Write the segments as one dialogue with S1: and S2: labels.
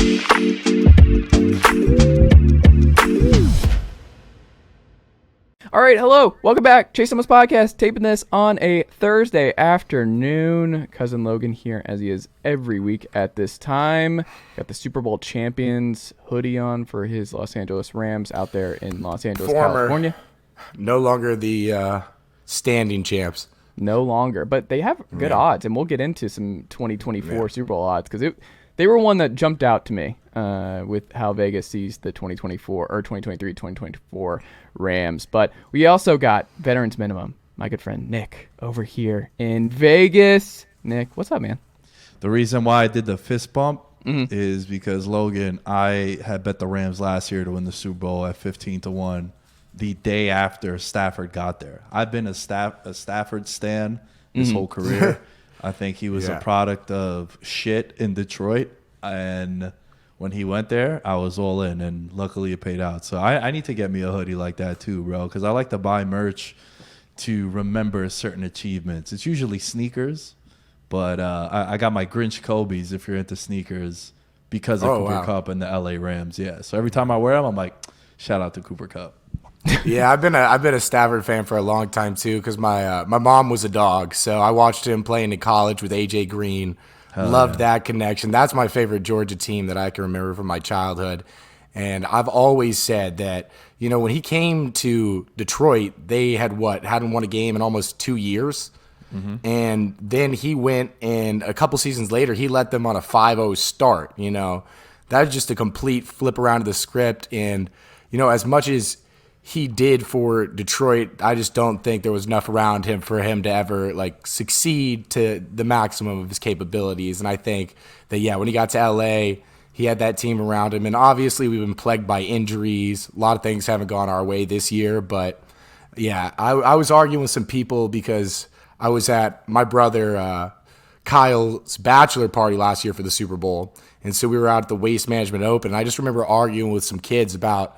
S1: All right, hello. Welcome back. Chase Thomas Podcast, taping this on a Thursday afternoon. Cousin Logan here, as he is every week at this time. Got the Super Bowl champions hoodie on for his Los Angeles Rams out there in Los Angeles, California.
S2: No longer the standing champs.
S1: No longer, but they have good odds, and we'll get into some 2024 Super Bowl odds because they were one that jumped out to me with how Vegas sees the 2024 or 2023-2024 Rams. But we also got Veterans Minimum, my good friend Nick over here in Vegas. Nick, what's up, man?
S3: The reason why I did the fist bump is because, Logan, I had bet the Rams last year to win the Super Bowl at 15-1 the day after Stafford got there. I've been a Stafford stan his whole career. I think he was a product of shit in Detroit, and when he went there, I was all in, and luckily it paid out. So I need to get me a hoodie like that too, bro, because I like to buy merch to remember certain achievements. It's usually sneakers, but I got my Grinch Kobe's if you're into sneakers because of Cooper Kupp and the LA Rams. Yeah, so every time I wear them, I'm like, shout out to Cooper Kupp.
S2: Yeah, I've been a Stafford fan for a long time too because my mom was a dog, so I watched him playing in college with AJ Green. Loved that connection. That's my favorite Georgia team that I can remember from my childhood. And I've always said that, you know, when he came to Detroit, they hadn't won a game in almost 2 years. And then he went, and a couple seasons later, he led them on a 5-0 start. You know, that was just a complete flip around of the script. And, you know, as much as he did for Detroit, I just don't think there was enough around him for him to ever like succeed to the maximum of his capabilities. And I think that, when he got to LA, he had that team around him. And obviously we've been plagued by injuries. A lot of things haven't gone our way this year. But I was arguing with some people because I was at my brother Kyle's bachelor party last year for the Super Bowl. And so we were out at the Waste Management Open. And I just remember arguing with some kids about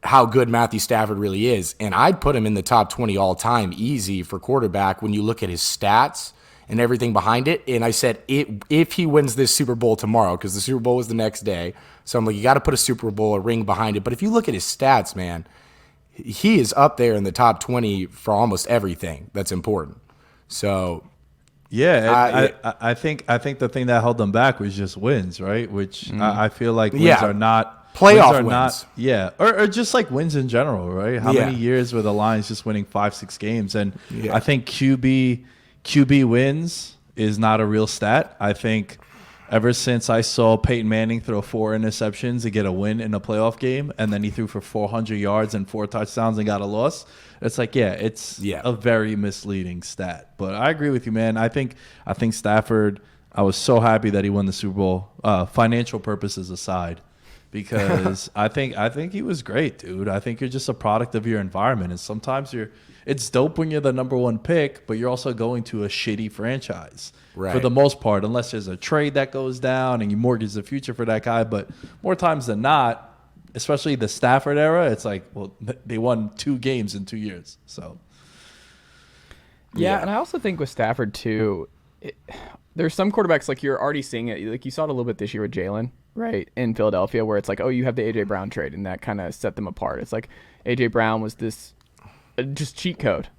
S2: how good Matthew Stafford really is. And I'd put him in the top 20 all time easy for quarterback when you look at his stats and everything behind it. And I said, if he wins this Super Bowl tomorrow, because the Super Bowl was the next day. So I'm like, you got to put a Super Bowl, a ring behind it. But if you look at his stats, man, he is up there in the top 20 for almost everything that's important. So
S3: I think the thing that held them back was just wins, right? Which I feel like wins are not
S2: playoff wins.
S3: Or just like wins in general, right? How many years were the Lions just winning 5-6 games? And I think QB wins is not a real stat. I think ever since I saw Peyton Manning throw 4 interceptions to get a win in a playoff game, and then he threw for 400 yards and 4 touchdowns and got a loss, it's like, it's a very misleading stat. But I agree with you, man. I think Stafford, I was so happy that he won the Super Bowl, financial purposes aside. Because I think he was great, dude. I think you're just a product of your environment, and sometimes it's dope when you're the number 1 pick, but you're also going to a shitty franchise for the most part, unless there's a trade that goes down and you mortgage the future for that guy. But more times than not, especially the Stafford era, it's like, well, they won 2 games in 2 years. So
S1: and I also think with Stafford too, there's some quarterbacks, like you're already seeing it, like you saw it a little bit this year with Jalen. Right, in Philadelphia, where it's like, you have the A.J. Brown trade, and that kind of set them apart. It's like A.J. Brown was this just cheat code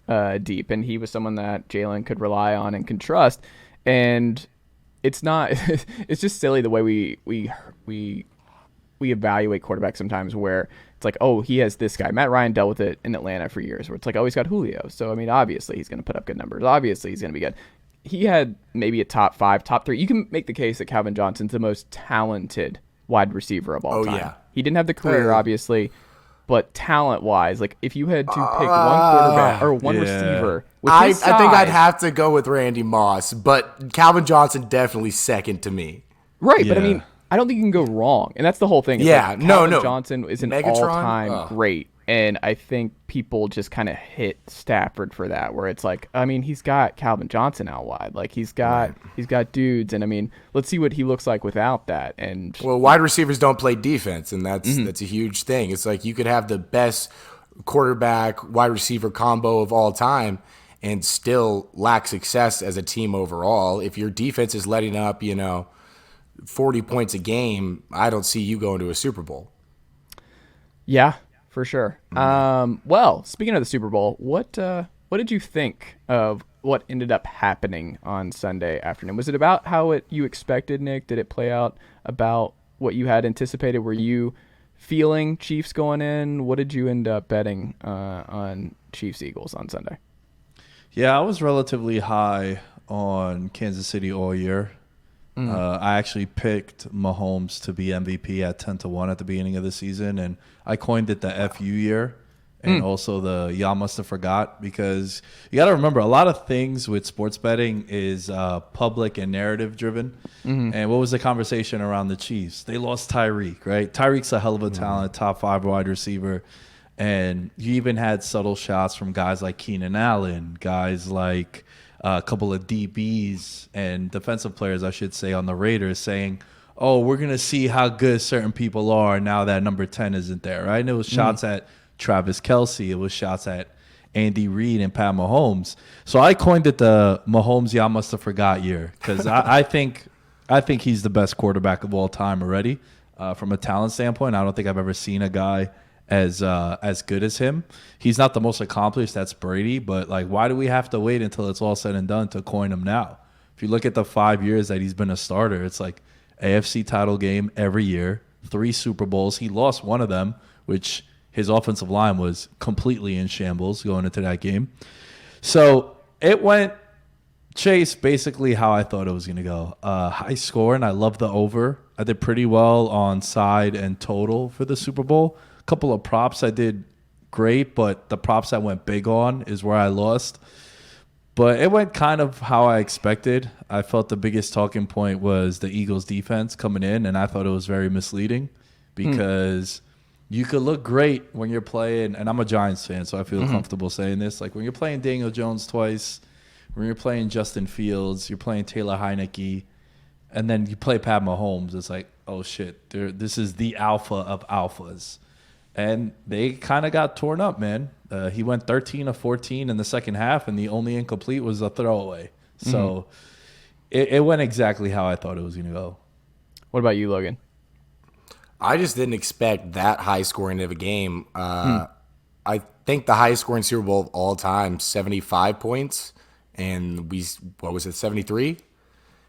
S1: deep, and he was someone that Jalen could rely on and can trust. And it's not, it's just silly the way we evaluate quarterbacks sometimes, where it's like, he has this guy. Matt Ryan dealt with it in Atlanta for years, where it's like, he's got Julio. So, I mean, obviously he's going to put up good numbers. Obviously he's going to be good. He had maybe a top 5, top 3. You can make the case that Calvin Johnson's the most talented wide receiver of all time. Yeah. He didn't have the career, obviously, but talent-wise, like if you had to pick one quarterback or one receiver, with his size,
S2: I think I'd have to go with Randy Moss, but Calvin Johnson definitely second to me.
S1: Right, but I mean, I don't think you can go wrong, and that's the whole thing. It's like Calvin Johnson is an all-time great. And I think people just kind of hit Stafford for that, where it's like, I mean, he's got Calvin Johnson out wide, like he's got dudes, and I mean, let's see what he looks like without that. And
S2: wide receivers don't play defense, and that's a huge thing. It's like you could have the best quarterback wide receiver combo of all time and still lack success as a team overall if your defense is letting up, 40 points a game, I don't see you going to a Super Bowl.
S1: Yeah, for sure. Well, speaking of the Super Bowl, what did you think of what ended up happening on Sunday afternoon? Was it about how you expected, Nick? Did it play out about what you had anticipated? Were you feeling Chiefs going in? What did you end up betting on Chiefs Eagles on Sunday?
S3: Yeah, I was relatively high on Kansas City all year. I actually picked Mahomes to be MVP at 10-1 at the beginning of the season, and I coined it the FU year and also the y'all must have forgot, because you got to remember a lot of things with sports betting is public and narrative driven. And what was the conversation around the Chiefs? They lost Tyreek, right? Tyreek's a hell of a talent, top 5 wide receiver. And you even had subtle shots from guys like Keenan Allen, guys like a couple of DBs and defensive players, I should say, on the Raiders saying, oh, we're going to see how good certain people are now that number 10 isn't there, right? And it was shots at Travis Kelce. It was shots at Andy Reid and Pat Mahomes. So I coined it the Mahomes y'all must have forgot year, because I think he's the best quarterback of all time already from a talent standpoint. I don't think I've ever seen a guy as good as him. He's not the most accomplished. That's Brady. But, like, why do we have to wait until it's all said and done to coin him now? If you look at the 5 years that he's been a starter, it's like AFC title game every year, 3 Super Bowls. He lost one of them, which his offensive line was completely in shambles going into that game. So it went, Chase, basically how I thought it was going to go. High score, and I love the over. I did pretty well on side and total for the Super Bowl. A couple of props I did great, but the props I went big on is where I lost. But it went kind of how I expected. I felt the biggest talking point was the Eagles' defense coming in, and I thought it was very misleading because you could look great when you're playing, and I'm a Giants fan, so I feel comfortable saying this. Like, when you're playing Daniel Jones twice, when you're playing Justin Fields, you're playing Taylor Heineke, and then you play Pat Mahomes, it's like, oh, shit, this is the alpha of alphas. And they kind of got torn up, man. He went 13 of 14 in the second half, and the only incomplete was a throwaway. So it went exactly how I thought it was going to go. What
S1: about you, Logan?
S2: I just didn't expect that high scoring of a game. I think the highest scoring Super Bowl of all time, 75 points, and what was it, 73?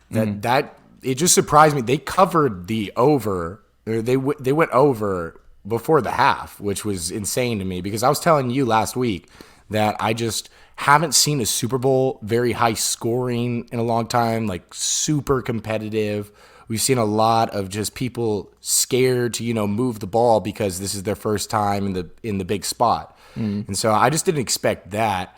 S2: That it just surprised me. They covered the over. They went over before the half, which was insane to me, because I was telling you last week that I just haven't seen a Super Bowl very high scoring in a long time, like super competitive. We've seen a lot of just people scared to, move the ball because this is their first time in the big spot. And so I just didn't expect that.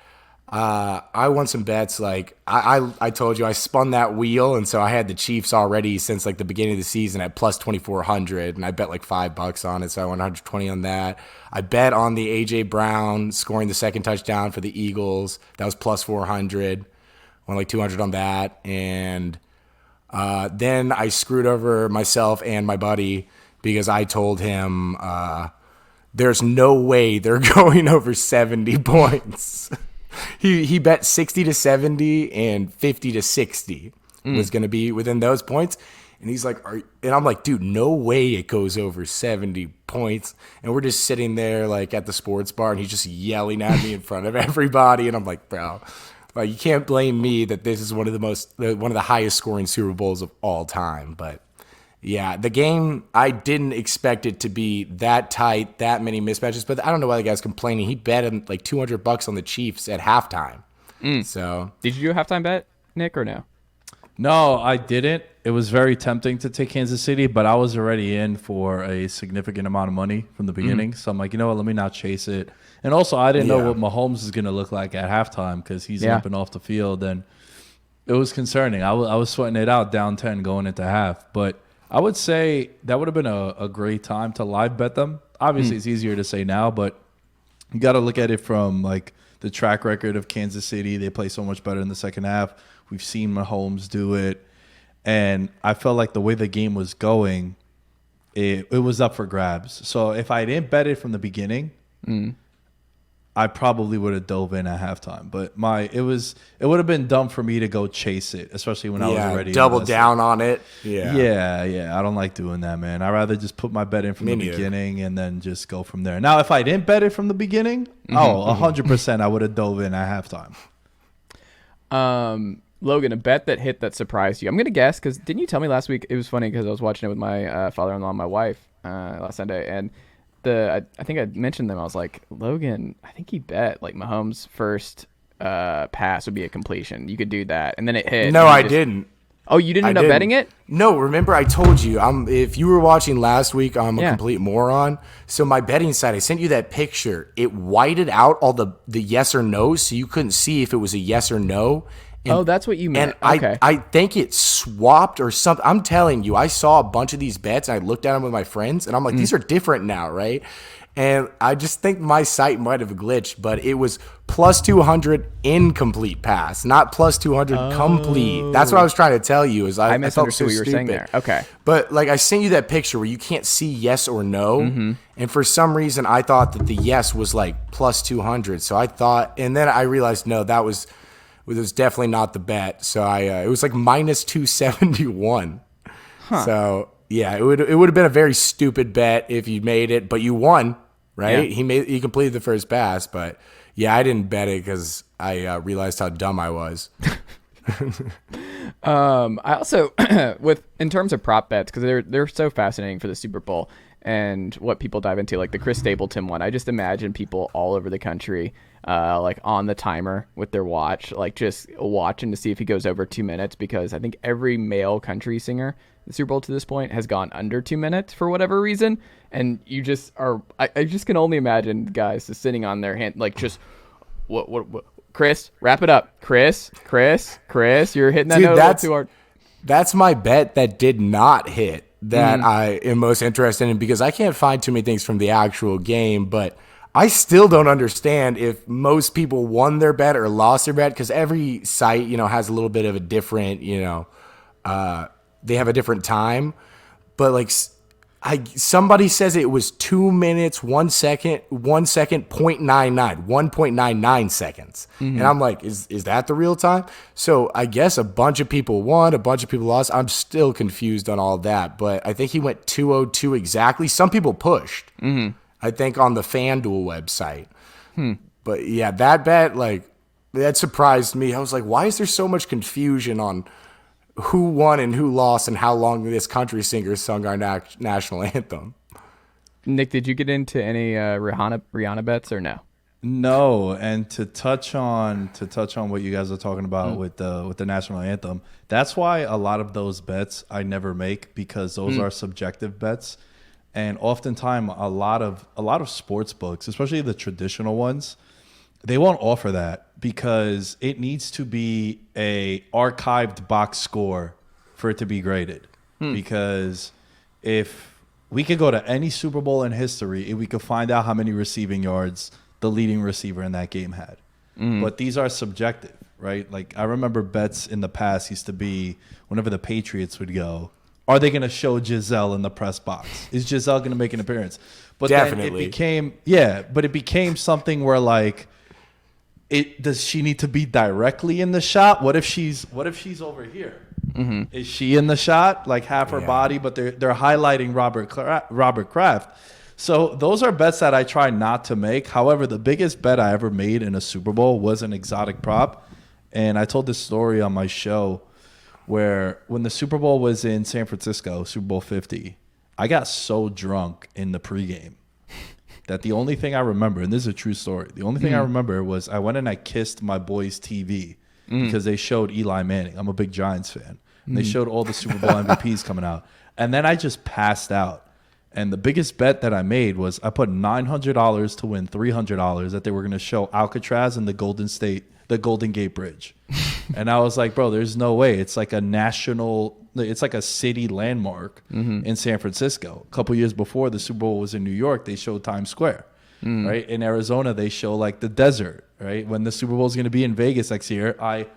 S2: I won some bets. Like I told you, I spun that wheel, and so I had the Chiefs already since like the beginning of the season at plus 2,400, and I bet like $5 on it, so I won 120 on that. I bet on the AJ Brown scoring the second touchdown for the Eagles. That was plus 400. Won like 200 on that, and then I screwed over myself and my buddy because I told him there's no way they're going over 70 points. He bet 60 to 70 and 50 to 60 was going to be within those points. And he's like, and I'm like, dude, no way it goes over 70 points. And we're just sitting there like at the sports bar, and he's just yelling at me in front of everybody. And I'm like, bro, like, you can't blame me that this is one of the highest scoring Super Bowls of all time. But yeah, the game, I didn't expect it to be that tight, that many mismatches. But I don't know why the guy's complaining. He bet him like $200 on the Chiefs at halftime. So
S1: did you do a halftime bet, Nick, or no?
S3: No, I didn't. It was very tempting to take Kansas City, but I was already in for a significant amount of money from the beginning. So I'm like, you know what, let me not chase it. And also, I didn't know what Mahomes is going to look like at halftime because he's limping off the field. And it was concerning. I was sweating it out down 10 going into half. But I would say that would have been a great time to live bet them. Obviously, it's easier to say now, but you got to look at it from like the track record of Kansas City. They play so much better in the second half. We've seen Mahomes do it. And I felt like the way the game was going, it was up for grabs. So if I didn't bet it from the beginning, I probably would have dove in at halftime. But it would have been dumb for me to go chase it, especially when I was already
S2: double
S3: invested.
S2: down on it.
S3: Yeah. I don't like doing that, man. I'd rather just put my bet in from the beginning and then just go from there. Now, if I didn't bet it from the beginning, 100% I would have dove in at halftime.
S1: Logan, a bet that hit that surprised you. I'm going to guess, because didn't you tell me last week? It was funny because I was watching it with my father-in-law and my wife last Sunday, and I think I mentioned them. I was like, Logan, I think he bet like Mahomes' first pass would be a completion. You could do that, and then it hit.
S2: No, I didn't.
S1: Oh, you didn't end up betting it?
S2: No, remember I told you. If you were watching last week, I'm a complete moron. So my betting site, I sent you that picture. It whited out all the yes or no, so you couldn't see if it was a yes or no.
S1: And, that's what you meant.
S2: And
S1: okay.
S2: I think it swapped or something. I'm telling you, I saw a bunch of these bets, and I looked at them with my friends, and I'm like, these are different now, right? And I just think my site might have glitched, but it was plus 200 incomplete pass, not plus 200 complete. That's what I was trying to tell you. I
S1: misunderstood what you were saying there. Okay.
S2: But like I sent you that picture where you can't see yes or no. And for some reason, I thought that the yes was like plus 200. So I thought, and then I realized, no, it was definitely not the bet. So it was like minus 271. So yeah, it would have been a very stupid bet if you made it, but you won, right? Yeah. He completed the first pass, but yeah, I didn't bet it because I realized how dumb I was.
S1: I also in terms of prop bets, because they're so fascinating for the Super Bowl and what people dive into, like the Chris Stapleton one. I just imagine people all over the country like on the timer with their watch, like just watching to see if he goes over 2 minutes, because I think every male country singer the Super Bowl to this point has gone under 2 minutes for whatever reason. And you just are, I just can only imagine guys just sitting on their hand, like just, what, Chris, wrap it up. Chris, you're hitting that note a little too hard.
S2: That's my bet that did not hit that I am most interested in, because I can't find too many things from the actual game, but I still don't understand if most people won their bet or lost their bet, because every site, has a little bit of a different, they have a different time. But like somebody says it was 2 minutes, 1 second, 0.99, 1.99 seconds. And I'm like, is that the real time? So I guess a bunch of people won, a bunch of people lost. I'm still confused on all that, but I think he went 2:02 exactly. Some people pushed. I think on the FanDuel website. But yeah, that bet, like, that surprised me. I was like, why is there so much confusion on who won and who lost and how long this country singer sung our national anthem?
S1: Nick, did you get into any Rihanna bets or no?
S3: No, and to touch on what you guys are talking about with the national anthem, that's why a lot of those bets I never make, because those are subjective bets. And oftentimes, a lot of sports books, especially the traditional ones, they won't offer that, because it needs to be a archived box score for it to be graded. Because if we could go to any Super Bowl in history, and we could find out how many receiving yards the leading receiver in that game had. But these are subjective, right? Like, I remember bets in the past used to be whenever the Patriots would go, are they going to show Giselle in the press box? Is Giselle going to make an appearance? But
S2: definitely.
S3: Then it became something where, like, does she need to be directly in the shot? What if she's over here? Is she in the shot, like half her body, but they're highlighting Robert Kraft? So those are bets that I try not to make. However, the biggest bet I ever made in a Super Bowl was an exotic prop, and I told this story on my show, where when the Super Bowl was in San Francisco, Super Bowl 50, I got so drunk in the pregame that the only thing I remember, and this is a true story, the only thing I remember was I went and I kissed my boy's TV because they showed Eli Manning. I'm a big Giants fan. And they showed all the Super Bowl MVPs coming out. And then I just passed out. And the biggest bet that I made was I put $900 to win $300 that they were going to show Alcatraz and the Golden Gate Bridge. And I was like, bro, there's no way. It's like it's like a city landmark in San Francisco. A couple years before the Super Bowl was in New York, they showed Times Square, right? In Arizona, they show like the desert, right? When the Super Bowl is going to be in Vegas next year, I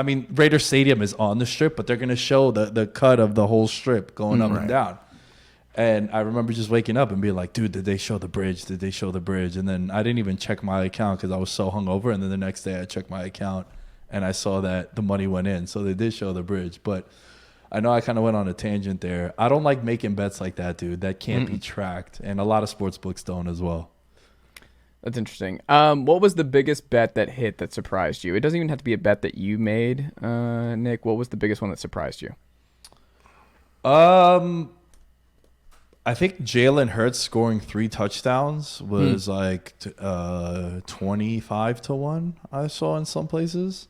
S3: mean, Raider Stadium is on the strip, but they're going to show the cut of the whole strip going up and down. And I remember just waking up and being like, dude, did they show the bridge? Did they show the bridge? And then I didn't even check my account because I was so hungover. And then the next day I checked my account and I saw that the money went in. So they did show the bridge. But I know I kind of went on a tangent there. I don't like making bets like that, dude. That can't be tracked. And a lot of sports books don't as well.
S1: That's interesting. What was the biggest bet that hit that surprised you? It doesn't even have to be a bet that you made, Nick. What was the biggest one that surprised you?
S3: I think Jalen Hurts scoring 3 touchdowns was like 25-1. I saw in some places,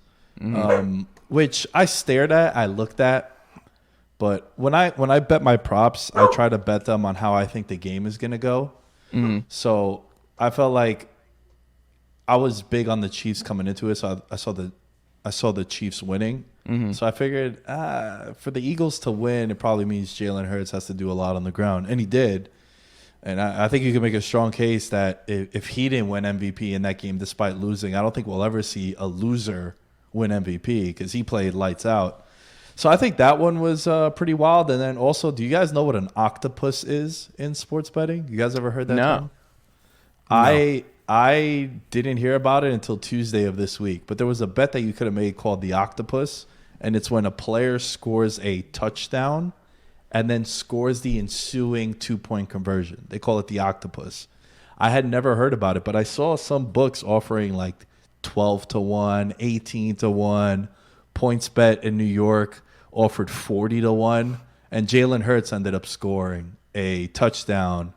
S3: which I stared at, I looked at, but when I bet my props, I try to bet them on how I think the game is gonna go. So I felt like I was big on the Chiefs coming into it, so I saw the Chiefs winning. So I figured for the Eagles to win, it probably means Jalen Hurts has to do a lot on the ground. And he did. And I think you can make a strong case that if he didn't win MVP in that game despite losing, I don't think we'll ever see a loser win MVP because he played lights out. So I think that one was pretty wild. And then also, do you guys know what an octopus is in sports betting? You guys ever heard that term? No. I didn't hear about it until Tuesday of this week. But there was a bet that you could have made called the Octopus. And it's when a player scores a touchdown and then scores the ensuing 2-point conversion. They call it the Octopus. I had never heard about it, but I saw some books offering like 12-1, 18-1. PointsBet in New York offered 40-1. And Jalen Hurts ended up scoring a touchdown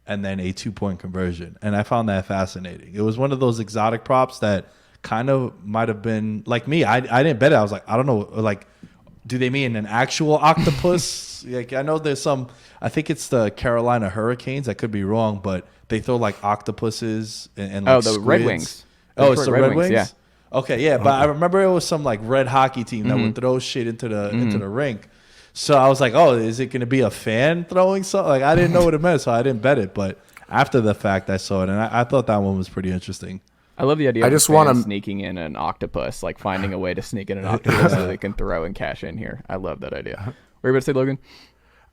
S3: and then a 2-point conversion. And I found that fascinating. It was one of those exotic props that kind of might have been like me. I didn't bet it. I was like, I don't know. Like, do they mean an actual octopus? Like, I know there's some. I think it's the Carolina Hurricanes. I could be wrong, but they throw like octopuses and like
S1: the
S3: squids.
S1: Red Wings.
S3: Oh, it's the Red Wings.
S1: Yeah.
S3: Okay, yeah, but I remember it was some like red hockey team that would throw shit into the rink. So I was like, oh, is it going to be a fan throwing something? Like, I didn't know what it meant, so I didn't bet it. But after the fact, I saw it, and I thought that one was pretty interesting.
S1: I love the idea of sneaking in an octopus, like finding a way to sneak in an octopus so they can throw and cash in here. I love that idea. What were you about to say, Logan?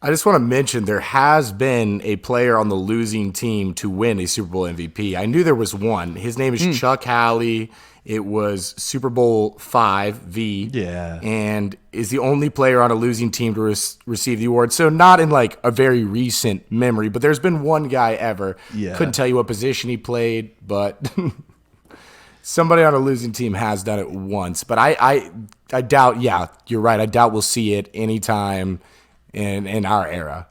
S2: I just want to mention there has been a player on the losing team to win a Super Bowl MVP. I knew there was one. His name is Chuck Halley. It was Super Bowl V.
S3: Yeah.
S2: And is the only player on a losing team to receive the award. So not in like a very recent memory, but there's been one guy ever.
S3: Yeah.
S2: Couldn't tell you what position he played, but somebody on a losing team has done it once. But I doubt, yeah, you're right. I doubt we'll see it anytime in our era.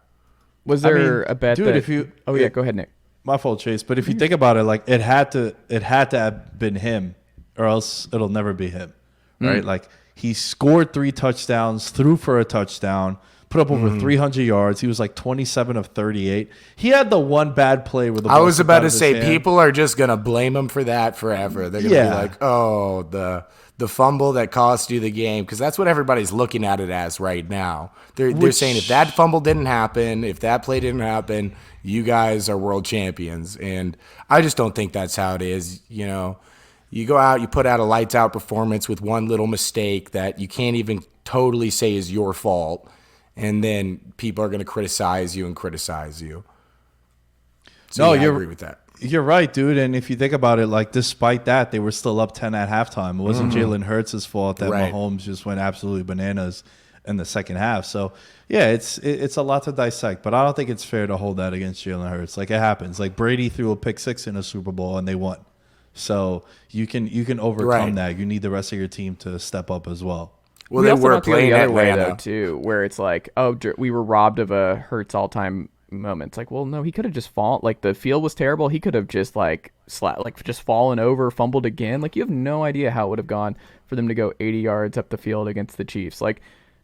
S1: Was there a bet
S3: dude,
S1: that...
S3: if you...
S1: Oh, yeah, go ahead, Nick.
S3: My fault, Chase. But if you think about it, like it had to have been him, or else it'll never be him, right? Like he scored 3 touchdowns, threw for a touchdown, put up over 300 yards. He was like 27 of 38. He had the one bad play where the ball
S2: I was about to say
S3: hand.
S2: people are just gonna blame him for that forever. They're gonna be like, oh, the fumble that cost you the game, because that's what everybody's looking at it as right now. They're saying if that fumble didn't happen, if that play didn't happen, you guys are world champions. And I just don't think that's how it is. You know, you go out, you put out a lights out performance with one little mistake that you can't even totally say is your fault, and then people are going to criticize you. So I agree with that.
S3: You're right, dude. And if you think about it, like despite that, they were still up 10 at halftime. It wasn't Jalen Hurts' fault that Mahomes just went absolutely bananas in the second half. So yeah, it's a lot to dissect, but I don't think it's fair to hold that against Jalen Hurts. Like it happens. Like Brady threw a pick 6 in a Super Bowl and they won. So you can overcome that. You need the rest of your team to step up as well.
S2: Well, they were playing
S1: the other
S2: Atlanta
S1: way though too, where it's like, oh, we were robbed of a Hurts all-time moment. It's like, well, no, he could have just fallen. Like the field was terrible. He could have just just fallen over, fumbled again. Like you have no idea how it would have gone for them to go 80 yards up the field against the Chiefs. Like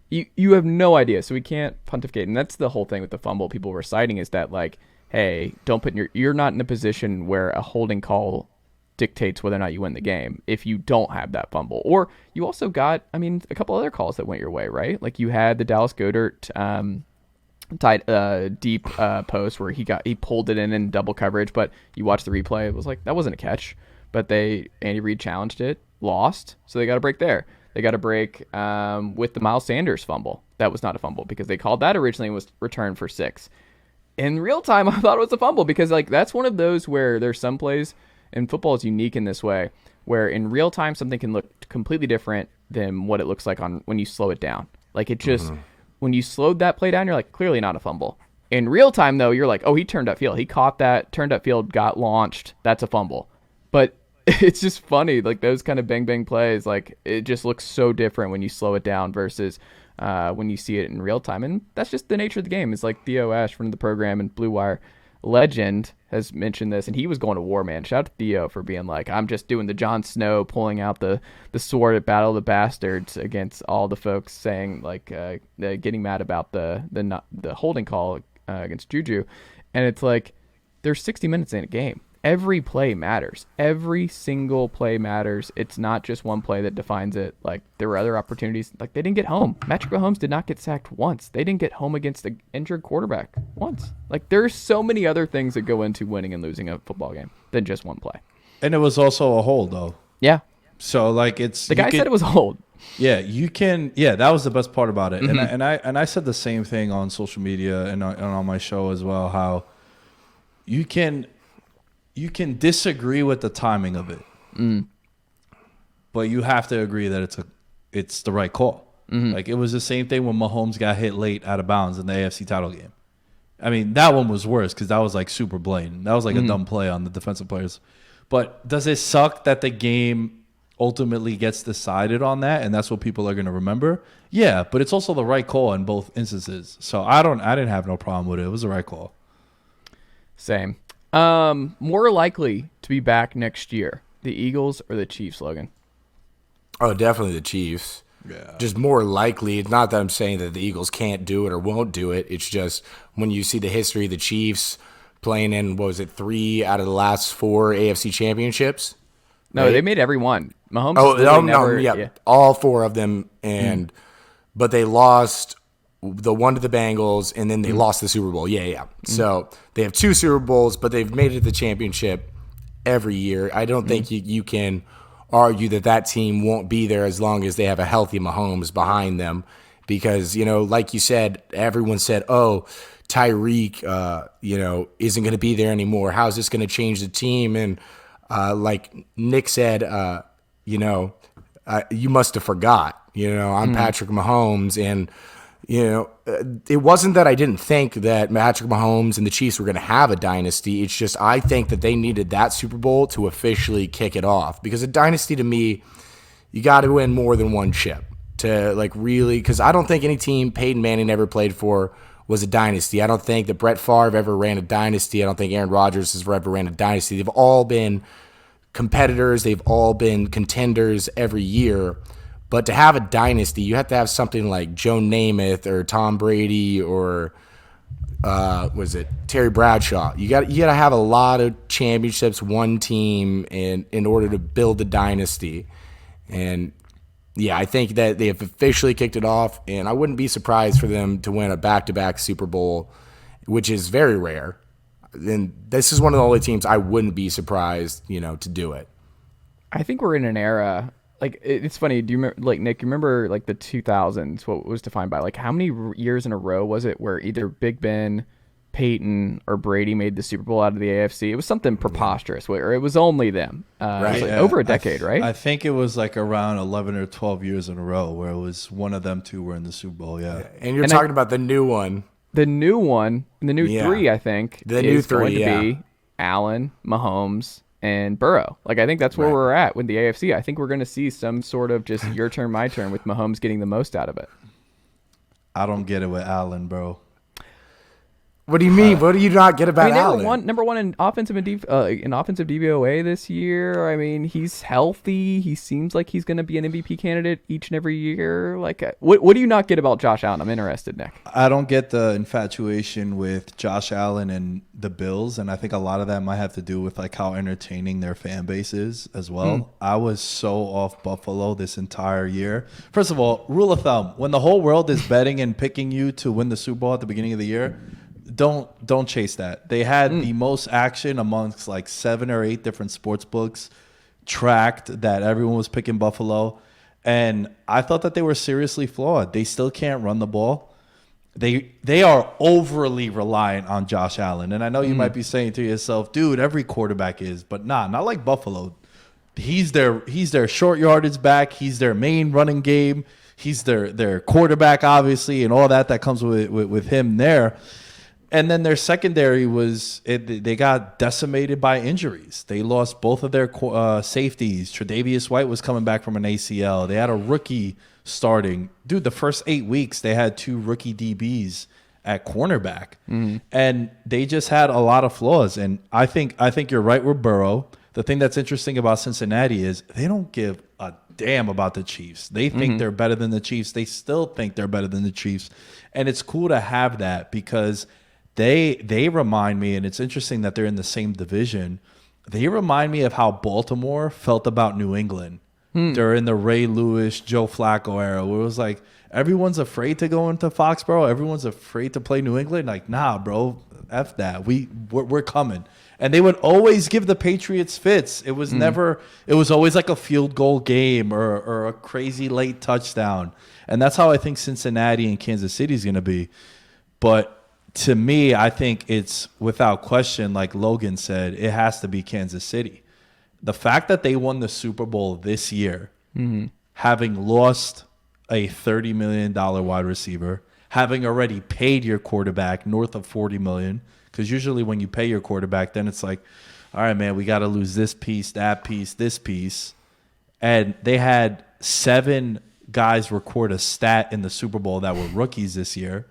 S1: you have no idea. So we can't pontificate. And that's the whole thing with the fumble people were citing is that like, hey, don't put you're not in a position where a holding call dictates whether or not you win the game if you don't have that fumble. Or you also got, I mean, a couple other calls that went your way, right? Like you had the Dallas Goedert tight deep post where he pulled it in double coverage, but you watch the replay, it was like that wasn't a catch, but Andy Reid challenged it, lost, so they got a break there. They got a break with the Miles Sanders fumble. That was not a fumble because they called that originally and was returned for 6. in real time, I thought it was a fumble because like that's one of those where there's some plays, and football is unique in this way, where in real time something can look completely different than what it looks like on when you slow it down. Like it just when you slowed that play down, you're like clearly not a fumble. In real time though, you're like, oh, he turned upfield, he caught that, turned upfield, got launched. That's a fumble. But it's just funny, like those kind of bang bang plays, like it just looks so different when you slow it down versus when you see it in real time. And that's just the nature of the game. It's like Theo Ash, friend of the program and Blue Wire legend, has mentioned this, and he was going to war, man. Shout out to Theo for being like, I'm just doing the Jon Snow, pulling out the sword at Battle of the Bastards against all the folks saying like getting mad about the holding call against Juju. And it's like there's 60 minutes in a game. Every play matters. Every single play matters. It's not just one play that defines it. Like there were other opportunities. Like they didn't get home. Patrick Mahomes did not get sacked once. They didn't get home against an injured quarterback once. Like there's so many other things that go into winning and losing a football game than just one play.
S3: And it was also a hold though.
S1: Yeah.
S3: So like it's
S1: the guy said it was a hold.
S3: Yeah, you can. Yeah, that was the best part about it. Mm-hmm. And I said the same thing on social media and on my show as well. How you can disagree with the timing of it, but you have to agree that it's the right call. Mm-hmm. Like it was the same thing when Mahomes got hit late out of bounds in the AFC title game. I mean, that one was worse because that was like super blatant. That was like a dumb play on the defensive players. But does it suck that the game ultimately gets decided on that, and that's what people are going to remember? Yeah, but it's also the right call in both instances. So I didn't have no problem with it. It was the right call.
S1: Same. More likely to be back next year, the Eagles or the Chiefs, Logan?
S2: Oh, definitely the Chiefs. Yeah. Just more likely. It's not that I'm saying that the Eagles can't do it or won't do it. It's just when you see the history of the Chiefs playing in, 3 out of the last 4 AFC championships?
S1: No, right? They made every one. Mahomes
S2: all 4 of them, and but they lost the one to the Bengals, and then they lost the Super Bowl. Yeah. So they have 2 Super Bowls, but they've made it to the championship every year. I don't think you can argue that team won't be there as long as they have a healthy Mahomes behind them. Because, like you said, everyone said, oh, Tyreek, isn't going to be there anymore. How's this going to change the team? And like Nick said, you must have forgot. I'm Patrick Mahomes, and it wasn't that I didn't think that Patrick Mahomes and the Chiefs were going to have a dynasty. It's just I think that they needed that Super Bowl to officially kick it off. Because a dynasty to me, you got to win more than one chip to really. Because I don't think any team Peyton Manning ever played for was a dynasty. I don't think that Brett Favre ever ran a dynasty. I don't think Aaron Rodgers has ever ran a dynasty. They've all been competitors. They've all been contenders every year. But to have a dynasty, you have to have something like Joe Namath or Tom Brady or Terry Bradshaw. You got to have a lot of championships, one team, in order to build a dynasty. And yeah, I think that they have officially kicked it off, and I wouldn't be surprised for them to win a back-to-back Super Bowl, which is very rare. And this is one of the only teams I wouldn't be surprised, to do it.
S1: I think we're in an era. Like, it's funny. Do you remember, like, Nick, you remember, like, the 2000s, what was defined by? Like, how many years in a row was it where either Big Ben, Peyton, or Brady made the Super Bowl out of the AFC? It was something preposterous, where it was only them. Right. It was like over a decade, right?
S3: I think it was, like, around 11 or 12 years in a row where it was one of them 2 were in the Super Bowl, yeah.
S2: And you're talking about the new one.
S1: The new one, the new 3, I think, is going to be Allen, Mahomes, and Burrow. Like, I think that's where we're at with the AFC. I think we're going to see some sort of just your turn, my turn, with Mahomes getting the most out of it.
S3: I don't get it with Allen, bro.
S2: What do you mean? What do you not get about Allen?
S1: Number one in offensive DVOA this year. I mean, he's healthy. He seems like he's going to be an MVP candidate each and every year. Like, what do you not get about Josh Allen? I'm interested, Nick.
S3: I don't get the infatuation with Josh Allen and the Bills, and I think a lot of that might have to do with like how entertaining their fan base is as well. I was so off Buffalo this entire year. First of all, rule of thumb: when the whole world is betting and picking you to win the Super Bowl at the beginning of the year, don't chase that. They had the most action amongst like 7 or 8 different sports books tracked that everyone was picking Buffalo. And I thought that they were seriously flawed. They still can't run the ball. they are overly reliant on Josh Allen. And I know you might be saying to yourself, dude, every quarterback is, but not like Buffalo. He's their short yardage back. He's their main running game. He's their quarterback, obviously, and all that comes with him there. And then their secondary they got decimated by injuries. They lost both of their safeties. Tre'Davious White was coming back from an ACL. They had a rookie starting. Dude, the first 8 weeks, they had 2 rookie DBs at cornerback. And they just had a lot of flaws. And I think you're right with Burrow. The thing that's interesting about Cincinnati is they don't give a damn about the Chiefs. They think they're better than the Chiefs. They still think they're better than the Chiefs. And it's cool to have that because they remind me, and it's interesting that they're in the same division, they remind me of how Baltimore felt about New England during the Ray Lewis, Joe Flacco era, where it was like, everyone's afraid to go into Foxborough. Everyone's afraid to play New England. Like, nah, bro, F that. We're coming. And they would always give the Patriots fits. It was it was always like a field goal game or a crazy late touchdown. And that's how I think Cincinnati and Kansas City is going to be. But to me, I think it's without question, like Logan said, it has to be Kansas City. The fact that they won the Super Bowl this year, having lost a $30 million wide receiver, having already paid your quarterback north of $40 million, because usually when you pay your quarterback, then it's like, all right, man, we got to lose this piece, that piece, this piece. And they had 7 guys record a stat in the Super Bowl that were rookies this year.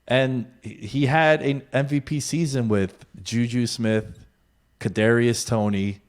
S3: And he had an MVP season with Juju Smith, Kadarius Toney,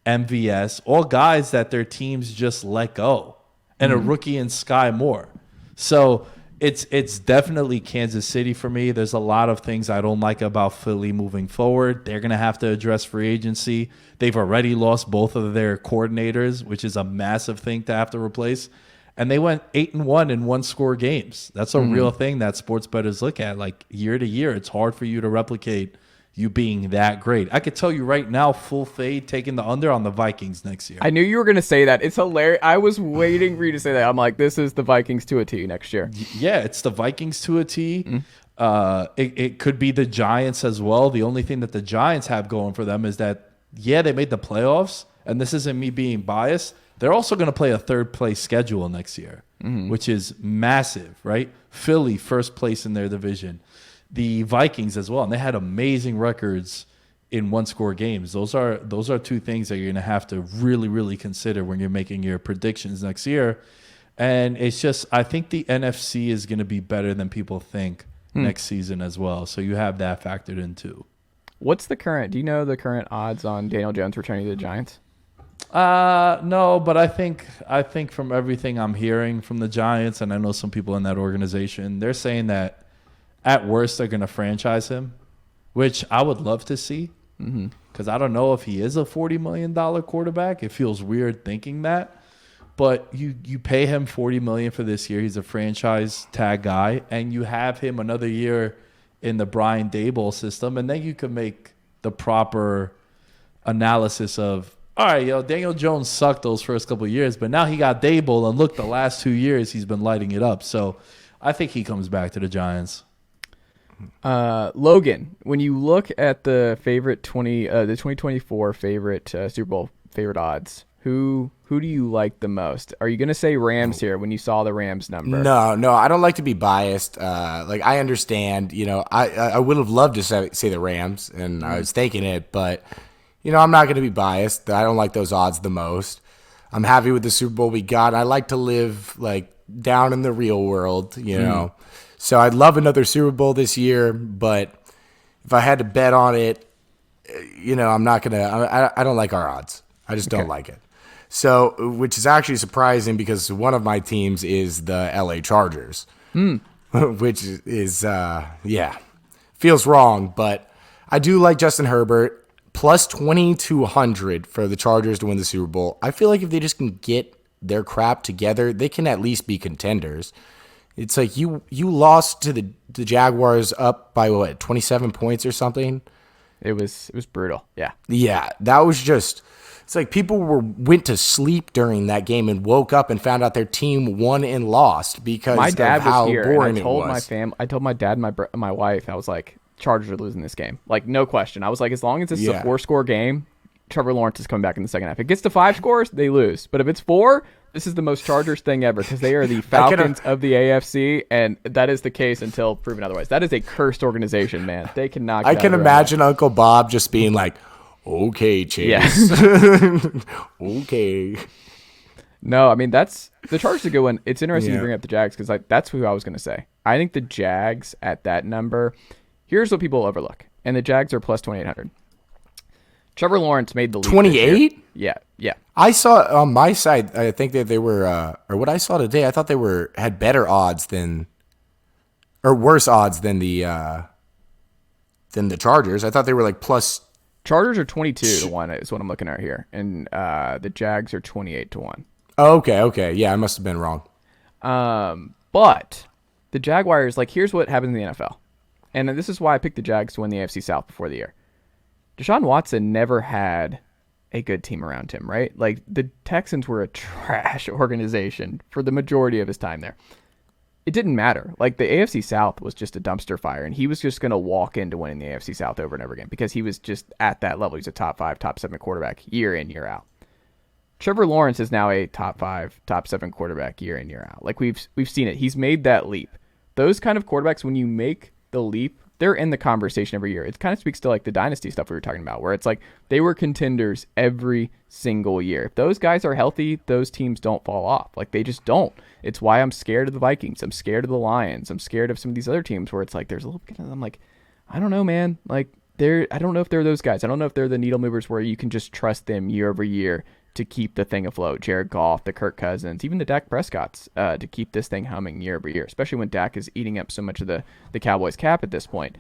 S3: MVS, all guys that their teams just let go, and a rookie in Sky Moore. So it's definitely Kansas City for me. There's a lot of things I don't like about Philly moving forward. They're going to have to address free agency. They've already lost both of their coordinators, which is a massive thing to have to replace. And they went 8-1 in one-score games. That's a real thing that sports bettors look at. Like, year to year, it's hard for you to replicate you being that great. I could tell you right now, full fade, taking the under on the Vikings next year.
S1: I knew you were going to say that. It's hilarious. I was waiting for you to say that. I'm like, this is the Vikings to a T next year.
S3: Yeah, it's the Vikings to a T. It could be the Giants as well. The only thing that the Giants have going for them is that, yeah, they made the playoffs, and this isn't me being biased. They're also going to play a third-place schedule next year, which is massive, right? Philly, first place in their division. The Vikings as well, and they had amazing records in one-score games. Those are 2 things that you're going to have to really, really consider when you're making your predictions next year. And it's just, I think the NFC is going to be better than people think next season as well. So you have that factored in too.
S1: What's the current? Do you know the current odds on Daniel Jones returning to the Giants?
S3: No, but I think from everything I'm hearing from the Giants, and I know some people in that organization, they're saying that at worst they're going to franchise him, which I would love to see, because I don't know if he is a $40 million quarterback. It feels weird thinking that, but you pay him $40 million for this year. He's a franchise tag guy, and you have him another year in the Brian Daboll system, and then you can make the proper analysis of, all right, Daniel Jones sucked those first couple of years, but now he got Daboll, and look, the last 2 years he's been lighting it up. So I think he comes back to the Giants.
S1: Logan, when you look at the favorite the 2024 favorite Super Bowl favorite odds, who do you like the most? Are you going to say Rams here when you saw the Rams number?
S2: No, I don't like to be biased. Like, I understand, I would have loved to say the Rams, and I was thinking it, but I'm not going to be biased. I don't like those odds the most. I'm happy with the Super Bowl we got. I like to live like down in the real world, So I'd love another Super Bowl this year, but if I had to bet on it, I'm not going to. I don't like our odds. I just don't like it. So, which is actually surprising because one of my teams is the LA Chargers, which is, feels wrong, but I do like Justin Herbert. Plus 2,200 for the Chargers to win the Super Bowl. I feel like if they just can get their crap together, they can at least be contenders. It's like you lost to the Jaguars up by 27 points or something.
S1: It was brutal. Yeah.
S2: Yeah, that was just It's like people went to sleep during that game and woke up and found out their team won and lost because
S1: My dad
S2: of how
S1: was here,
S2: boring
S1: and I told
S2: it was.
S1: I told my dad and my wife, I was like, Chargers are losing this game. Like, no question. I was like, as long as this is a 4-score game, Trevor Lawrence is coming back in the second half. If it gets to 5 scores, they lose. But if it's 4, this is the most Chargers thing ever because they are the Falcons of the AFC, and that is the case until proven otherwise. That is a cursed organization, man. They cannot.
S2: I can imagine Uncle Bob just being like, "Okay, Chase." Yeah. Okay.
S1: No, I mean that's the Chargers are a good one. It's interesting to bring up the Jags because that's who I was going to say. I think the Jags at that number. Here's what people overlook, and the Jags are plus 2,800. Trevor Lawrence made the leap.
S2: 28?
S1: Yeah.
S2: I saw on my side. I think that they were, or what I saw today. I thought they had better odds than, or worse odds than the Chargers. I thought they were like plus.
S1: Chargers are 22-1 is what I'm looking at here, and the Jags are 28-1.
S2: Oh, okay. Yeah, I must have been wrong.
S1: But the Jaguars, like, here's what happens in the NFL, and this is why I picked the Jags to win the AFC South before the year. Deshaun Watson never had a good team around him, right? Like, the Texans were a trash organization for the majority of his time there. It didn't matter. Like, the AFC South was just a dumpster fire, and he was just going to walk into winning the AFC South over and over again because he was just at that level. He's a top 5, top 7 quarterback year in, year out. Trevor Lawrence is now a top 5, top 7 quarterback year in, year out. Like, we've seen it. He's made that leap. Those kind of quarterbacks, when you make the leap, they're in the conversation every year. It kind of speaks to like the dynasty stuff we were talking about, where it's like they were contenders every single year. If those guys are healthy, those teams don't fall off. Like, they just don't. It's why I'm scared of the Vikings. I'm scared of the Lions. I'm scared of some of these other teams where it's like there's a little bit of, I'm like, I don't know, man. Like, I don't know if they're those guys. I don't know if they're the needle movers where you can just trust them year over year to keep the thing afloat. Jared Goff, the Kirk Cousins, even the Dak Prescotts, to keep this thing humming year over year, especially when Dak is eating up so much of the Cowboys cap at this point.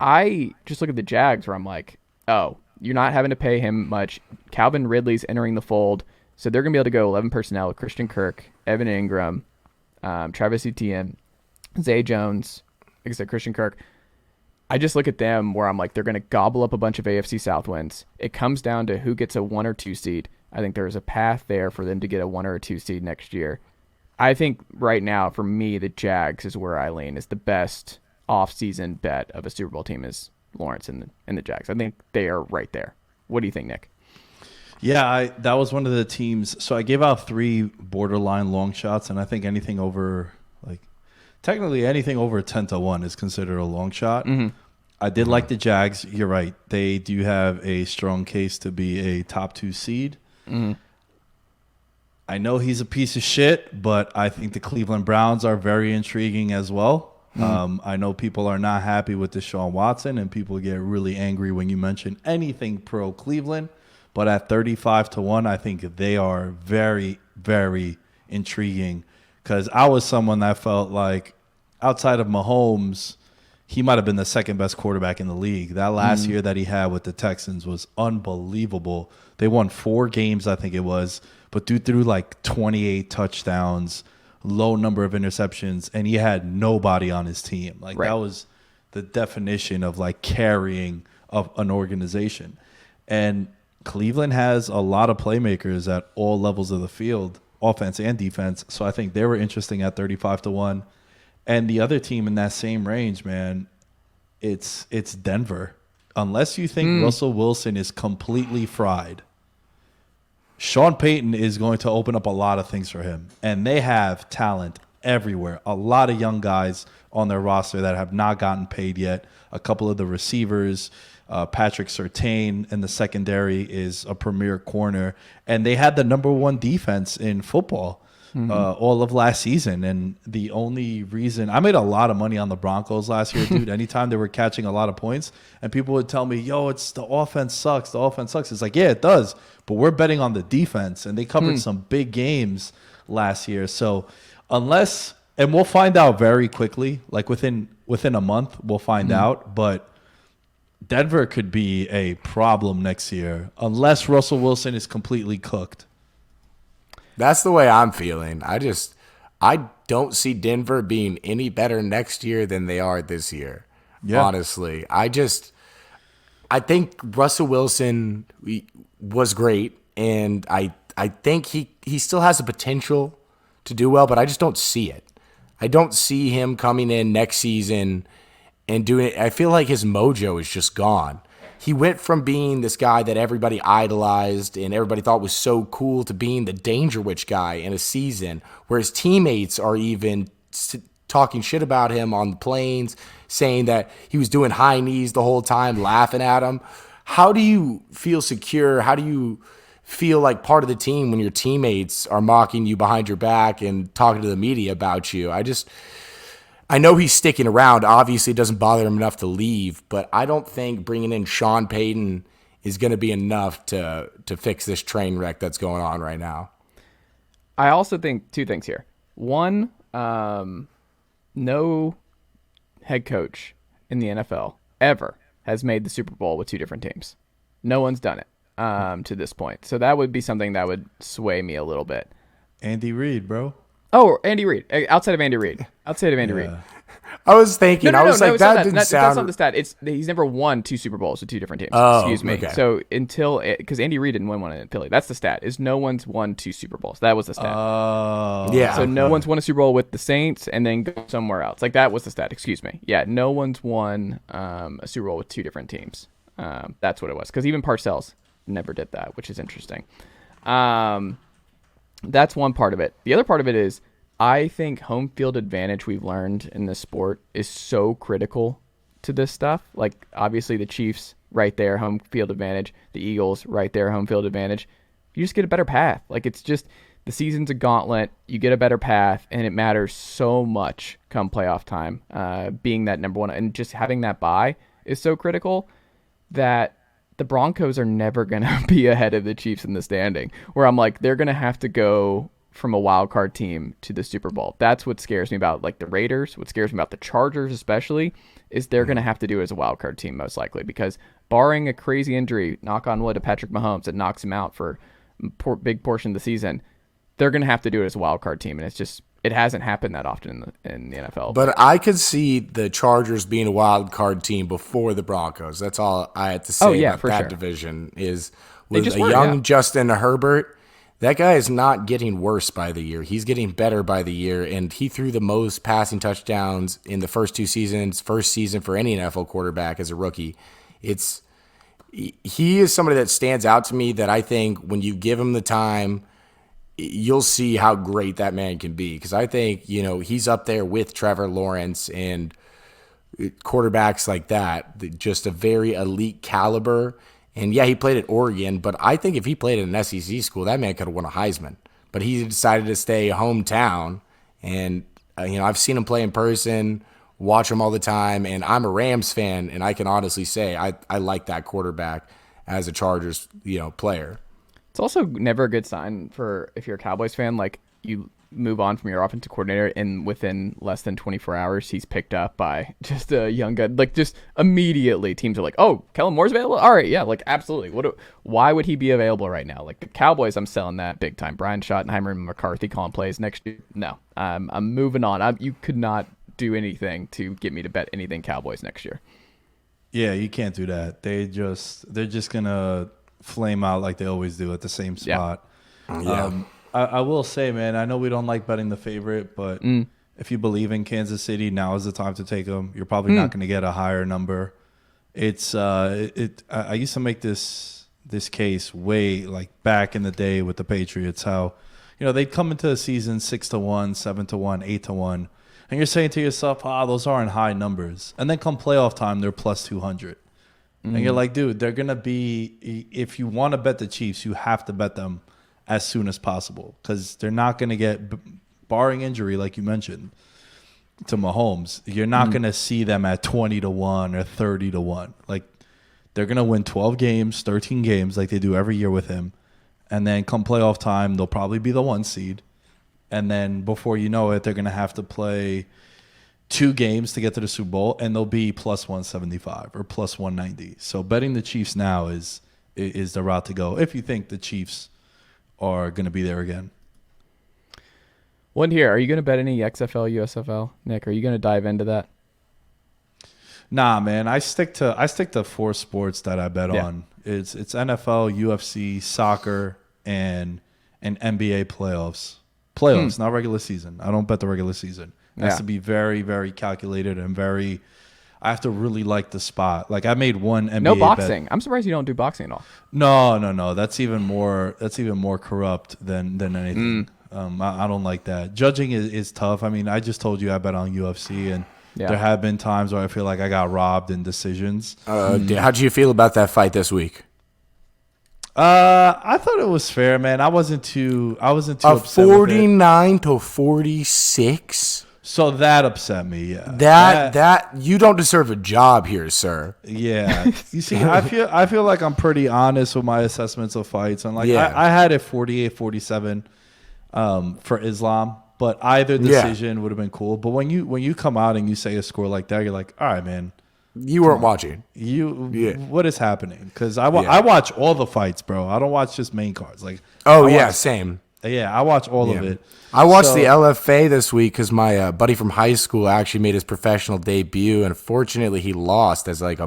S1: I just look at the Jags where I'm like, oh, you're not having to pay him much. Calvin Ridley's entering the fold, so they're going to be able to go 11 personnel with Christian Kirk, Evan Ingram, Travis Etienne, Zay Jones, like I said, Christian Kirk. I just look at them where I'm like, they're going to gobble up a bunch of AFC South wins. It comes down to who gets a 1 or 2 seed. I think there's a path there for them to get a 1 or a 2 seed next year. I think right now, for me, the Jags is where I lean. Is the best off-season bet of a Super Bowl team is Lawrence and the Jags. I think they are right there. What do you think, Nick?
S3: Yeah, that was one of the teams. So I gave out 3 borderline long shots, and I think anything over, like, technically anything over 10-1 is considered a long shot. Mm-hmm. I did like the Jags. You're right. They do have a strong case to be a top 2 seed. Mm-hmm. I know he's a piece of shit, but I think the Cleveland Browns are very intriguing as well. Mm-hmm. I know people are not happy with Deshaun Watson, and people get really angry when you mention anything pro Cleveland. But at 35-1, I think they are very, very intriguing because I was someone that felt like outside of Mahomes, he might have been the second best quarterback in the league. That last year that he had with the Texans was unbelievable. They won 4 games, I think it was, but dude threw like 28 touchdowns, low number of interceptions, and he had nobody on his team. Like, right. That was the definition of like carrying of an organization. And Cleveland has a lot of playmakers at all levels of the field, offense and defense. So I think they were interesting at 35-1. And the other team in that same range, man, it's Denver. Unless you think Russell Wilson is completely fried, Sean Payton is going to open up a lot of things for him. And they have talent everywhere. A lot of young guys on their roster that have not gotten paid yet. A couple of the receivers, Patrick Surtain in the secondary is a premier corner. And they had the number 1 defense in football all of last season. And the only reason I made a lot of money on the Broncos last year, dude, anytime they were catching a lot of points, and people would tell me, yo, it's the offense sucks. The offense sucks. It's like, yeah, it does. But we're betting on the defense. And they covered some big games last year. So unless, and we'll find out very quickly, like within a month, we'll find out. But Denver could be a problem next year unless Russell Wilson is completely cooked.
S2: That's the way I'm feeling. I don't see Denver being any better next year than they are this year. Yeah. Honestly, I think Russell Wilson was great and I think he still has the potential to do well, but I just don't see it. I don't see him coming in next season and doing it. I feel like his mojo is just gone. He went from being this guy that everybody idolized and everybody thought was so cool to being the Danger Witch guy in a season where his teammates are even talking shit about him on the planes, saying that he was doing high knees the whole time, laughing at him. How do you feel secure? How do you feel like part of the team when your teammates are mocking you behind your back and talking to the media about you? I know he's sticking around. Obviously, it doesn't bother him enough to leave, but I don't think bringing in Sean Payton is going to be enough to fix this train wreck that's going on right now.
S1: I also think two things here. One, no head coach in the NFL ever has made the Super Bowl with two different teams. No one's done it to this point. So that would be something that would sway me a little bit.
S3: Andy Reid, bro.
S1: Oh, Andy Reid. Outside of Andy Reid. Reid.
S2: I was thinking, that didn't sound...
S1: That's not the stat. He's never won two Super Bowls with two different teams.
S2: Oh,
S1: excuse me.
S2: Okay.
S1: So because Andy Reid didn't win one in Philly. That's the stat, is no one's won two Super Bowls. That was the stat.
S2: Yeah.
S1: So no one's won a Super Bowl with the Saints and then go somewhere else. Like, that was the stat, excuse me. Yeah, no one's won a Super Bowl with two different teams. That's what it was. Because even Parcells never did that, which is interesting. That's one part of it. The other part of it is, I think home field advantage we've learned in this sport is so critical to this stuff. Like, obviously the Chiefs right there, home field advantage. The Eagles right there, home field advantage. You just get a better path. Like, it's just, the season's a gauntlet. You get a better path, and it matters so much come playoff time. Being that number one and just having that bye is so critical that the Broncos are never going to be ahead of the Chiefs in the standing, where I'm like, they're going to have to go from a wild card team to the Super Bowl. That's what scares me about, like, the Raiders. What scares me about the Chargers especially is they're going to have to do it as a wild card team most likely, because barring a crazy injury, knock on wood, to Patrick Mahomes that knocks him out for a big portion of the season, they're going to have to do it as a wild card team, and it's just, it hasn't happened that often in the NFL.
S2: But I could see the Chargers being a wild card team before the Broncos. That's all I had to say about that division. Is with a young Justin Herbert, that guy is not getting worse by the year. He's getting better by the year, and he threw the most passing touchdowns in the first two seasons, first season for any NFL quarterback as a rookie. He is somebody that stands out to me that I think when you give him the time, you'll see how great that man can be. Because I think, he's up there with Trevor Lawrence and quarterbacks like that, just a very elite caliber. And yeah, he played at Oregon, but I think if he played at an SEC school, that man could have won a Heisman. But he decided to stay hometown, and I've seen him play in person, watch him all the time, and I'm a Rams fan, and I can honestly say I like that quarterback as a Chargers player.
S1: It's also never a good sign for, if you're a Cowboys fan, like, you move on from your offensive coordinator and within less than 24 hours he's picked up by just a young guy. Like, just immediately teams are like, oh, Kellen Moore's available? All right, yeah, like, absolutely. Why would he be available right now? Like, the Cowboys, I'm selling that big time. Brian Schottenheimer and McCarthy calling plays next year. No, I'm moving on. You could not do anything to get me to bet anything Cowboys next year.
S3: Yeah, you can't do that. They're just gonna flame out like they always do at the same spot.
S2: Yeah.
S3: I will say, man, I know we don't like betting the favorite, but if you believe in Kansas City, now is the time to take them. You're probably not going to get a higher number. I used to make this case way, like, back in the day with the Patriots, how they'd come into the season 6-1, 7-1, 8-1, and you're saying to yourself, those aren't high numbers. And then come playoff time, they're plus 200. And you're like, dude, they're going to be, if you want to bet the Chiefs, you have to bet them as soon as possible, because they're not going to get, barring injury, like you mentioned, to Mahomes, you're not going to see them at 20-1 or 30-1. Like, they're going to win 12 games, 13 games like they do every year with him. And then come playoff time, they'll probably be the 1 seed. And then before you know it, they're going to have to play 2 games to get to the Super Bowl, and they'll be plus 175 or plus 190. So betting the Chiefs now is the route to go if you think the Chiefs are going to be there again.
S1: One here. Are you going to bet any XFL, USFL, Nick? Are you going to dive into that?
S3: Nah, man. I stick to 4 sports that I bet on. It's NFL, UFC, soccer, and NBA playoffs, not regular season. I don't bet the regular season. It has to be very, very calculated and very. I have to really like the spot. Like I made one NBA.
S1: No boxing.
S3: Bet.
S1: I'm surprised you don't do boxing at all.
S3: No. That's even more corrupt than anything. I don't like that. Judging is tough. I mean, I just told you I bet on UFC, and there have been times where I feel like I got robbed in decisions.
S2: How did you feel about that fight this week?
S3: I thought it was fair, man. I wasn't too upset.
S2: 49-46.
S3: So that upset me. Yeah.
S2: That you don't deserve a job here, sir.
S3: Yeah. You see, I feel like I'm pretty honest with my assessments of fights, and like I had it 48-47 for Islam, but either decision would have been cool. But when you come out and you say a score like that, you're like, all right, man.
S2: You weren't watching.
S3: What is happening? Because I watch all the fights, bro. I don't watch just main cards. Like,
S2: same.
S3: Yeah, I watch all of it.
S2: I watched the LFA this week because my buddy from high school actually made his professional debut, and fortunately he lost as like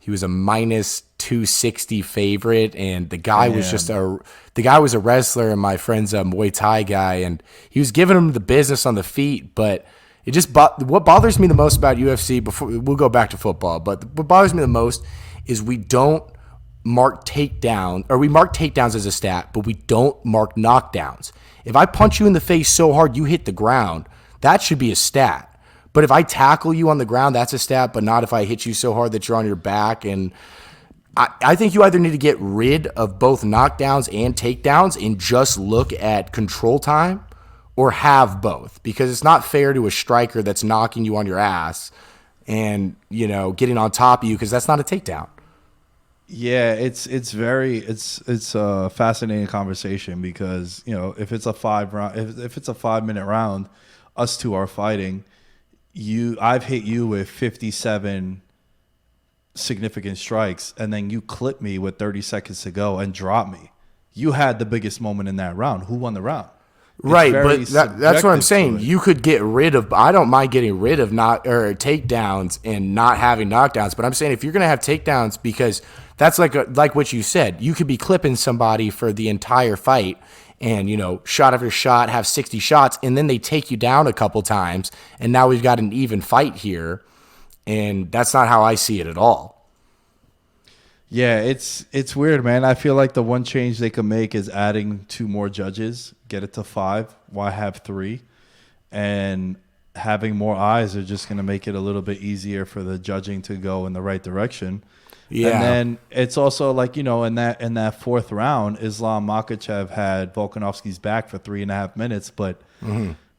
S2: he was a minus 260 favorite, and the guy was a wrestler, and my friend's a Muay Thai guy, and he was giving him the business on the feet, but it just what bothers me the most about UFC, before we'll go back to football, but what bothers me the most is we don't mark takedown, or we mark takedowns as a stat, but we don't mark knockdowns. If I punch you in the face so hard you hit the ground, that should be a stat. But if I tackle you on the ground, that's a stat, but not if I hit you so hard that you're on your back. And I think you either need to get rid of both knockdowns and takedowns and just look at control time, or have both, because it's not fair to a striker that's knocking you on your ass and, getting on top of you, because that's not a takedown.
S3: Yeah, it's a fascinating conversation because, if it's a 5-minute round, us two are fighting. I've hit you with 57 significant strikes, and then you clip me with 30 seconds to go and drop me. You had the biggest moment in that round. Who won the round?
S2: Right, but that's what I'm saying. You could get rid of. I don't mind getting rid of takedowns and not having knockdowns. But I'm saying if you're gonna have takedowns, because that's like what you said, you could be clipping somebody for the entire fight, and shot after shot, have 60 shots, and then they take you down a couple times, and now we've got an even fight here, and that's not how I see it at all.
S3: Yeah, it's weird, man. I feel like the one change they could make is adding 2 more judges, get it to 5. Why have 3? And having more eyes are just going to make it a little bit easier for the judging to go in the right direction. Yeah. And then it's also like, in that 4th round, Islam Makhachev had Volkanovski's back for 3.5 minutes, but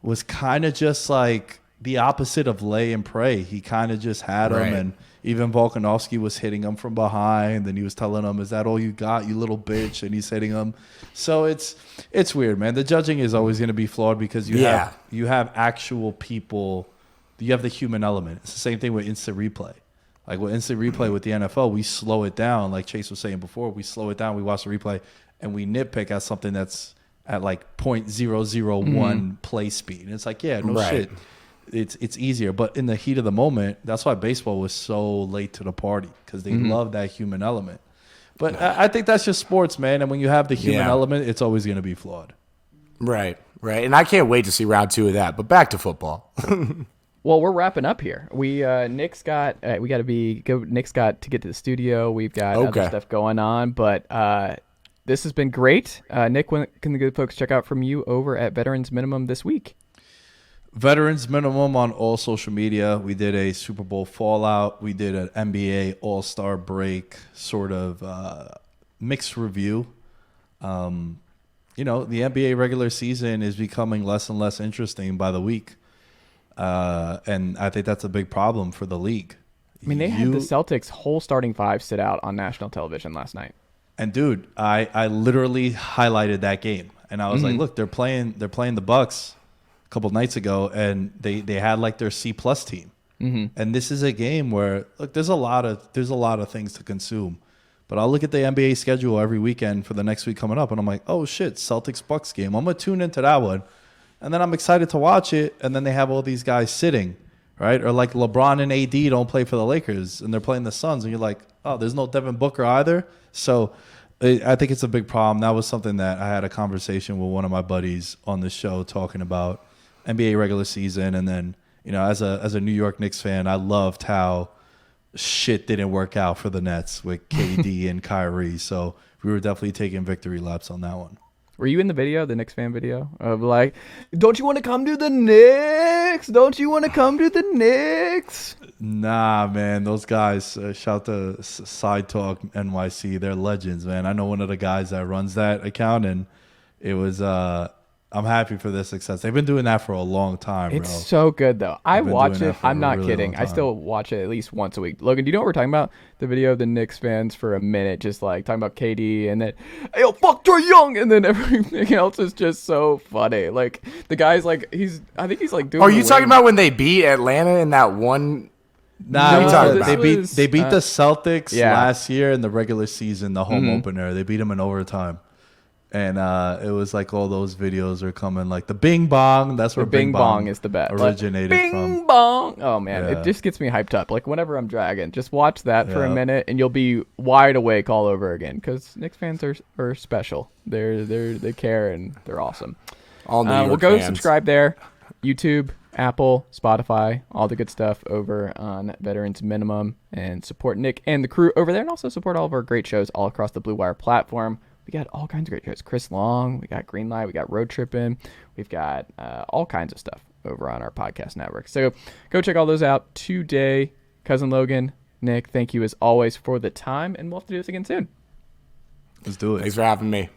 S3: was kind of just like the opposite of lay and pray. He kind of just had him, and even Volkanovski was hitting him from behind, and he was telling him, "Is that all you got, you little bitch?" And he's hitting him. So it's weird, man. The judging is always going to be flawed because you have actual people. You have the human element. It's the same thing with instant replay. Like with instant replay with the NFL, we slow it down. Like Chase was saying before, we slow it down. We watch the replay, and we nitpick at something that's at like 0.001 play speed. And it's like, shit. It's easier, but in the heat of the moment, that's why baseball was so late to the party, because they love that human element. But I think that's just sports, man. And when you have the human element, it's always going to be flawed.
S2: Right. And I can't wait to see round 2 of that. But back to football.
S1: Well, we're wrapping up here. Nick's got to get to the studio. We've got other stuff going on, but this has been great. Nick, when can the good folks check out from you over at Veterans Minimum this week?
S3: Veterans Minimum on all social media. We did a Super Bowl fallout. We did an NBA All-Star break sort of mixed review. The NBA regular season is becoming less and less interesting by the week. And I think that's a big problem for the league.
S1: I mean, they had the Celtics' whole starting 5 sit out on national television last night.
S3: And dude, I literally highlighted that game, and I was like, look, they're playing the Bucks a couple nights ago, and they had like their C+ team. And this is a game where, look, there's a lot of things to consume, but I'll look at the NBA schedule every weekend for the next week coming up, and I'm like, oh shit, Celtics Bucks game. I'm gonna tune into that one, and then I'm excited to watch it. And then they have all these guys sitting, right? Or like LeBron and AD don't play for the Lakers, and they're playing the Suns, and you're like, oh, there's no Devin Booker either. So I think it's a big problem. That was something that I had a conversation with one of my buddies on the show talking about NBA regular season. And then, as a New York Knicks fan, I loved how shit didn't work out for the Nets with KD and Kyrie. So we were definitely taking victory laps on that one.
S1: Were you in the video, the Knicks fan video, of like, don't you want to come to the Knicks? Don't you want to come to the Knicks?
S3: Nah, man. Those guys, shout to Side Talk NYC. They're legends, man. I know one of the guys that runs that account, and it was I'm happy for their success. They've been doing that for a long time, bro.
S1: It's so good, though. I watch it. I'm not
S3: really
S1: kidding. I still watch it at least once a week. Logan, do you know what we're talking about? The video of the Knicks fans for a minute, just like talking about KD and then, hey, yo, fuck Trae Young, and then everything else is just so funny. Like, the guy's like, I think he's like doing.
S2: Oh, are you talking about when they beat Atlanta in that one?
S3: Nah, they beat the Celtics
S1: yeah.
S3: last year in the regular season, the home opener. They beat them in overtime. And it was like all those videos are coming, like the Bing Bong. That's where
S1: Bing Bong is the best.
S3: Originated
S1: Bing
S3: from.
S1: Bing Bong. Oh man,
S3: Yeah.
S1: it just gets me hyped up. Like whenever I'm dragging, just watch that for a minute, and you'll be wide awake all over again. Because Knicks fans are special. They care and they're awesome.
S2: All New York
S1: we'll go
S2: fans.
S1: subscribe there, YouTube, Apple, Spotify, all the good stuff over on Veterans Minimum, and support Nick and the crew over there, and also support all of our great shows all across the Blue Wire platform. We got all kinds of great shows. Chris Long, we got Greenlight, we got Road Trippin', we've got all kinds of stuff over on our podcast network. So go check all those out today. Cousin Logan, Nick, thank you as always for the time, and we'll have to do this again soon.
S3: Let's do it.
S2: Thanks for having me.